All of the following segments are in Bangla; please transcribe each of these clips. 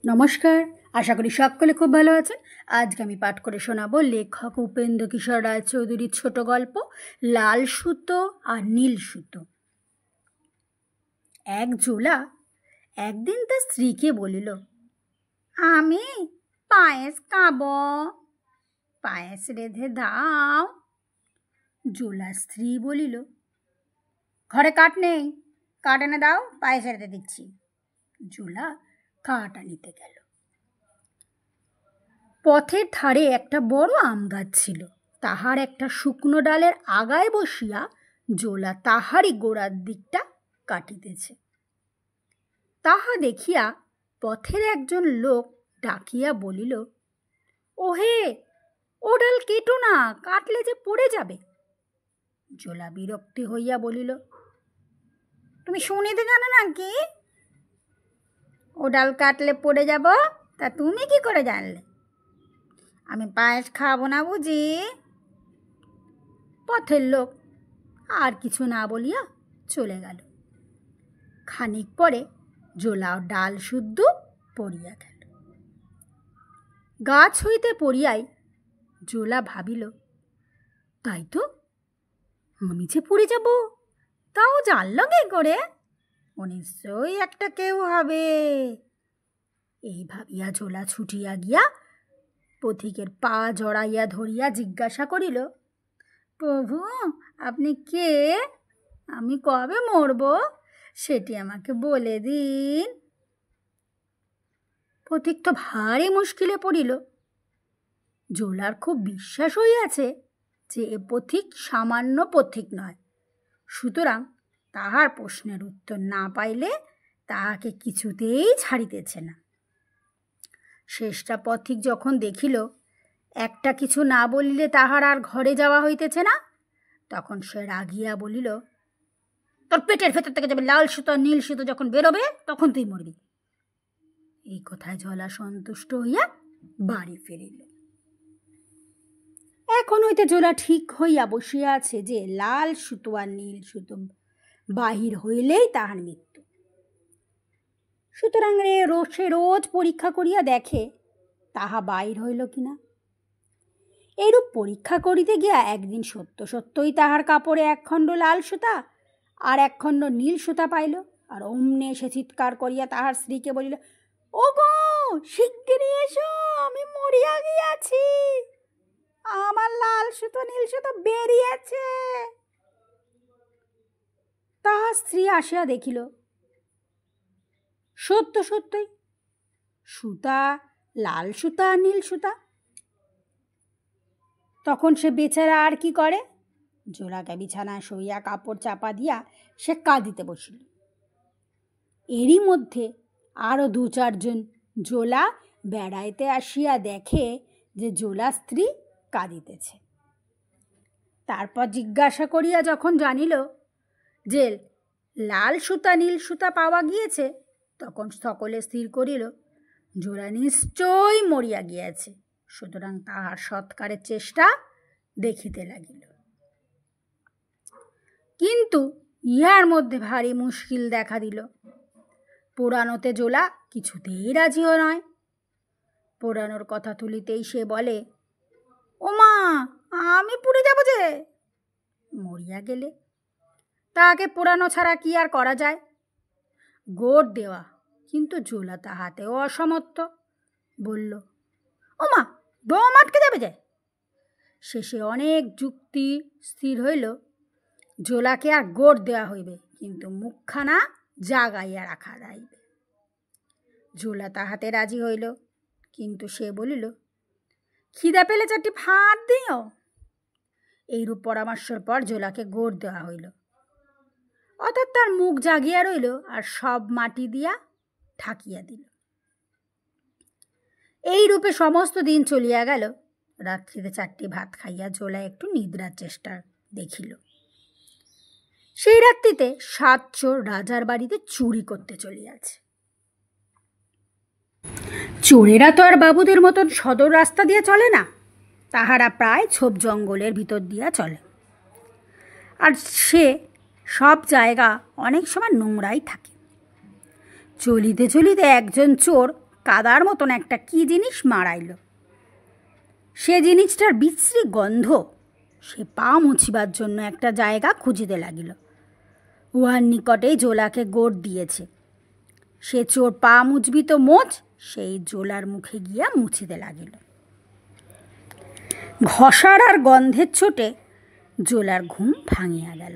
নমস্কার, আশা করি সকলে খুব ভালো আছেন। আজকে আমি পাঠ করে শোনাবো লেখক উপেন্দ্র কিশোর রায়চৌধুরীর ছোট গল্প লাল সুতো আর নীল সুতো। এক জোলা একদিন তার স্ত্রীকে বলিল, আমি পায়েস খাবো, পায়েস রেঁধে দাও। জোলার স্ত্রী বলিল, ঘরে কাঠ নেই, কাঠ এনে দাও, পায়েস রেঁধে দিচ্ছি। জোলা কাঠ আনিতে গেল। পথের ধারে একটা বড় আম গাছ ছিল। তাহার একটা শুকনো ডালের আগায় বসিয়া জোলা তাহারই গোড়ার দিকটা কাটিতেছে। তাহা দেখিয়া পথের একজন লোক ডাকিয়া বলিল, ওহে, ও ডাল কেটো না, কাটলে যে পড়ে যাবে। জোলা বিরক্তি হইয়া বলিল, তুমি শুনিতে জানো নাকি? ও ডাল কাটলে পড়ে যাব তা তুমি কি করে জানলে? আমি পায়েস খাবো না বুঝি? পথের লোক আর কিছু না বলিয়া চলে গেল। খানিক পরে জোলাও ডাল শুদ্ধ পড়িয়া গেল। গাছ হইতে পড়িয়াই জোলা ভাবিল, তাই তো, আমি যে পড়ে যাব তাও জানল কি করে? ও নিশ্চয়ই একটা কেউ হবে। এই ভাবিয়া জোলা ছুটিয়া গিয়া পথিকের পা জড়াইয়া ধরিয়া জিজ্ঞাসা করিল, প্রভু, আপনি কে? আমি কবে মরব সেটি আমাকে বলে দিন। পথিক তো ভারী মুশকিলে পড়িল। জোলার খুব বিশ্বাস হইয়াছে যে এ পথিক সামান্য পথিক নয়, সুতরাং তাহার প্রশ্নের উত্তর না পাইলে তাহাকে কিছুতেই ছাড়িতেছে না। শেষটা পথিক যখন দেখিল একটা কিছু না বলিলে তাহার আর ঘরে যাওয়া হইতেছে না, তখন সে রাগিয়া বলিল, তোর পেটের ভেতর থেকে যাবে লাল সুতো নীল সুতো যখন বেরোবে তখন তুই মরবি। এই কথায় জোলা সন্তুষ্ট হইয়া বাড়ি ফিরিল। এখন হইতে জোলা ঠিক হইয়া বসিয়া আছে যে লাল সুতো আর নীল সুতো বাহির হইলেই তাহার মৃত্যু। সুতরাং সে রোজ পরীক্ষা করিয়া দেখে তাহা বাহির হইল কিনা। এইরূপ পরীক্ষা করিতে গিয়া একদিন সত্যই তাহার কাপড়ে একখণ্ড লাল সুতা আর একখণ্ড নীল সুতা পাইল। আর অমনে সে চিৎকার করিয়া তাহার স্ত্রীকে বলিল, ও গো, শিগগিরি এসো, আমি মরিয়া গিয়াছি, আমার লাল সুতো নীল সুতো বেরিয়েছে। তাহার স্ত্রী আসিয়া দেখিল সত্যই সুতা লাল সুতা আর নীল সুতা। তখন সে বেচারা আর কি করে, জোলাকে বিছানায় শুইয়া কাপড় চাপা দিয়া সে কাঁদিতে বসিল। এরই মধ্যে আরও 2-4 জন জোলা বেড়াইতে আসিয়া দেখে যে জোলা স্ত্রী কাঁদিতেছে। তারপর জিজ্ঞাসা করিয়া যখন জানিল যে লাল সুতা নীল সুতা পাওয়া গিয়েছে, তখন সকলে স্থির করিল জোলা নিশ্চয়ই মরিয়া গিয়াছে। সুতরাং তাহার সৎকারের চেষ্টা দেখিতে লাগিল। কিন্তু ইহার মধ্যে ভারী মুশকিল দেখা দিল। পোড়ানোতে জোলা কিছুতেই রাজিও নয়। পোড়ানোর কথা তুলিতেই সে বলে, ও মা, আমি পুড়ে যাব যে। মরিয়া গেলে তাহাকে পোড়ানো ছাড়া কি আর করা যায়? গোড় দেওয়া, কিন্তু জোলা তাহাতেও অসমর্থ। বলল, ও মা, দম আটকে যাবে যে। শেষে অনেক যুক্তি স্থির হইল জোলাকে আর গোড় দেওয়া হইবে, কিন্তু মুখখানা জাগাইয়া রাখা যাইবে। জোলা তাহাতে রাজি হইল, কিন্তু সে বলিল, খিদা পেলে 4টি ভাত দিও। এইরূপ পরামর্শের পর জোলাকে গোড় দেওয়া হইল, অর্থাৎ তার মুখ জাগিয়া রইল আর সব মাটি দিয়া ঢাকিয়া দিল। এই রূপে সমস্ত দিন চলিয়া গেল। রাত্রিতে 4টি ভাত খাইয়া জোলা একটু নিদ্রার চেষ্টা দেখিল। সেই রাত্রিতে 7 চোর রাজার বাড়িতে চুরি করতে চলিয়াছে। চোরেরা তো আর বাবুদের মতন সদর রাস্তা দিয়ে চলে না, তাহারা প্রায় ছোপ জঙ্গলের ভিতর দিয়া চলে। আর সে সব জায়গা অনেক সময় নোংরাই থাকে। চলিতে চলিতে একজন চোর কাদার মতন একটা কী জিনিস মারাইল। সে জিনিসটার বিশ্রী গন্ধ। সে পা মুছিবার জন্য একটা জায়গা খুঁজিতে লাগিল। উহার নিকটেই জোলাকে গোড় দিয়েছে। সে চোর পা মুছবি তো মোচ, সেই জোলার মুখে গিয়া মুছিতে লাগিল। ঘষার আর গন্ধের ছোটে জোলার ঘুম ভাঙিয়া গেল।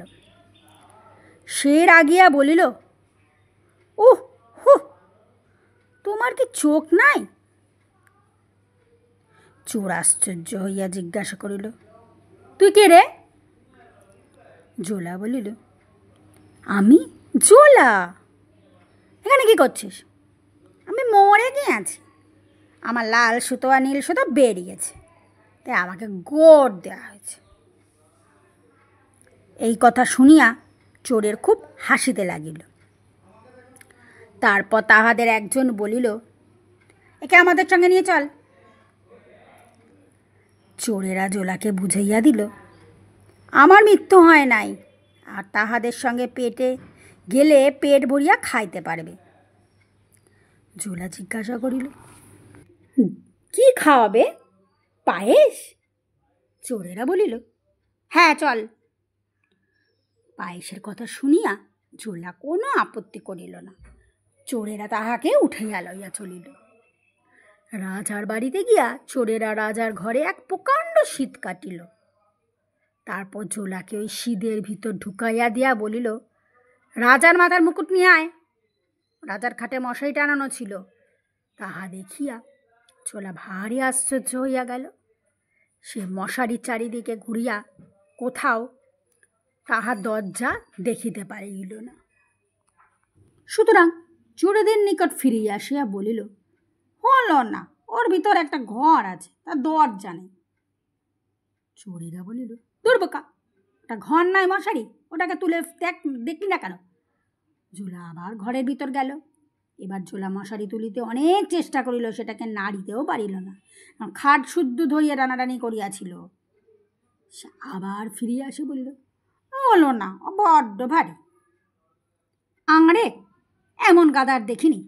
সে রাগিয়া বলিল, উহ হু, তোমার কি চোখ নাই? চোর আশ্চর্য হইয়া জিজ্ঞাসা করিল, তুই কে রে? জোলা বলিল, আমি জোলা। এখানে কি করছিস? আমি মরে গিয়েছি, আমার লাল সুতো আর নীল সুতো বেরিয়েছে, তাই আমাকে গোড় দেওয়া হয়েছে। এই কথা শুনিয়া চোরের খুব হাসিতে লাগিল। তারপর তাহাদের একজন বলিল, একে আমাদের সঙ্গে নিয়ে চল। চোরেরা জোলাকে বুঝাইয়া দিল, আমার মৃত্যু হয় নাই, আর তাহাদের সঙ্গে পেটে গেলে পেট ভরিয়া খাইতে পারবে। জোলা জিজ্ঞাসা করিল, কি খাওয়াবে? পায়েস? চোরেরা বলিল, হ্যাঁ চল। পায়েসের কথা শুনিয়া জোলা কোনো আপত্তি করিল না। চোরেরা তাহাকে উঠাইয়া লইয়া চলিল। রাজার বাড়িতে গিয়া চোরেরা রাজার ঘরে এক প্রকাণ্ড শীত কাটিল। তারপর জোলাকে ওই শীতের ভিতর ঢুকাইয়া দিয়া বলিল, রাজার মাথার মুকুট নিয়ে আয়। রাজার খাটে মশারি টানানো ছিল। তাহা দেখিয়া জোলা ভারী আশ্চর্য হইয়া গেল। সে মশারির চারিদিকে ঘুরিয়া কোথাও তাহার দরজা দেখিতে পারিল না। সুতরাং চোরেদের নিকট ফিরিয়া আসিয়া বলিল, হলো না, ওর ভিতর একটা ঘর আছে, তার দরজা নেই। চোরেরা বলিল, দুর্বোকা, ওটা ঘর নয় মশারি, ওটাকে তুলে দেখলি না কেন? জোলা আবার ঘরের ভিতর গেল। এবার জোলা মশারি তুলিতে অনেক চেষ্টা করিল, সেটাকে নাড়িতেও পারিল না, খাট শুদ্ধ ধরিয়া টানাটানি করিয়াছিল। সে আবার ফিরিয়া আসে বলিল, হলো না, বড্ড ভারী। আংড়ে, এমন গাদার দেখিনি।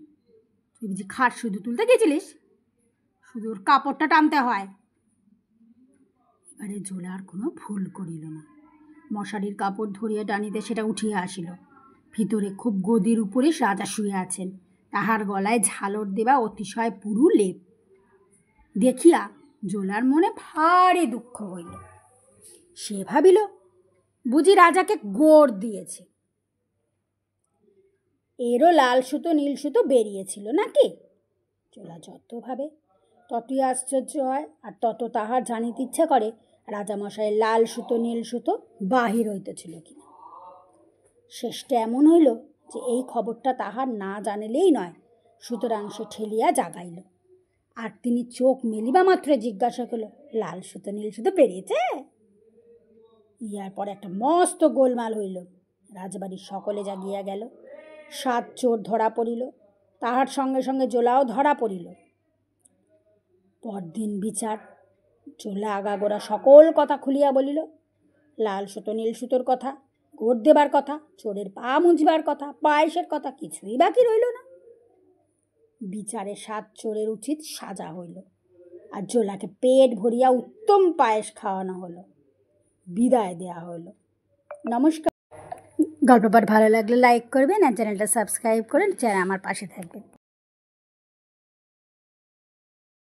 তুই বুঝি খাট শুধু তুলতে গেছিলিস? শুধু ওর কাপড়টা টানতে হয়। এবারে জোলার কোনো ভুল করিল না। মশারির কাপড় ধরিয়া টানিতে সেটা উঠিয়া আসিল। ভিতরে খুব গদির উপরে রাজা শুয়ে আছেন। তাহার গলায় ঝালর দেওয়া অতিশয় পুরু লেপ দেখিয়া জোলার মনে ভারী দুঃখ হইল। সে ভাবিল, বুঝি রাজাকে গোড় দিয়েছে। এরও লাল সুতো নীল সুতো বেরিয়েছিল নাকি? জোলা যত ভাবে ততই আশ্চর্য হয়, আর তত তাহার জানিতে ইচ্ছা করে রাজামশাইয়ের লাল সুতো নীল সুতো বাহির হইতেছিল কিনা। শেষটা এমন হইল যে এই খবরটা তাহার না জানিলেই নয়। সুতরাং সে ঠেলিয়া জাগাইল, আর তিনি চোখ মেলিবা মাত্র জিজ্ঞাসা করল, লাল সুতো নীল সুতো বেরিয়েছে? ইহার পর একটা মস্ত গোলমাল হইল। রাজবাড়ির সকলে জাগিয়া গেল। 7 চোর ধরা পড়িল। তাহার সঙ্গে সঙ্গে জোলাও ধরা পড়িল। পরদিন বিচার। জোলা আগাগোড়া সকল কথা খুলিয়া বলিল। লাল সুতো নীল সুতোর কথা, গোড় দেবার কথা, চোরের পা মুছবার কথা, পায়েসের কথা, কিছুই বাকি রইল না। বিচারে 7 চোরের উচিত সাজা হইল, আর জোলাকে পেট ভরিয়া উত্তম পায়েস খাওয়ানো হলো। বিদায় দেয়া হলো। নমস্কার। গল্প পাঠ ভালো লাগলে লাইক করবেন, আর চ্যানেলটা সাবস্ক্রাইব করে আমার পাশে থাকবেন।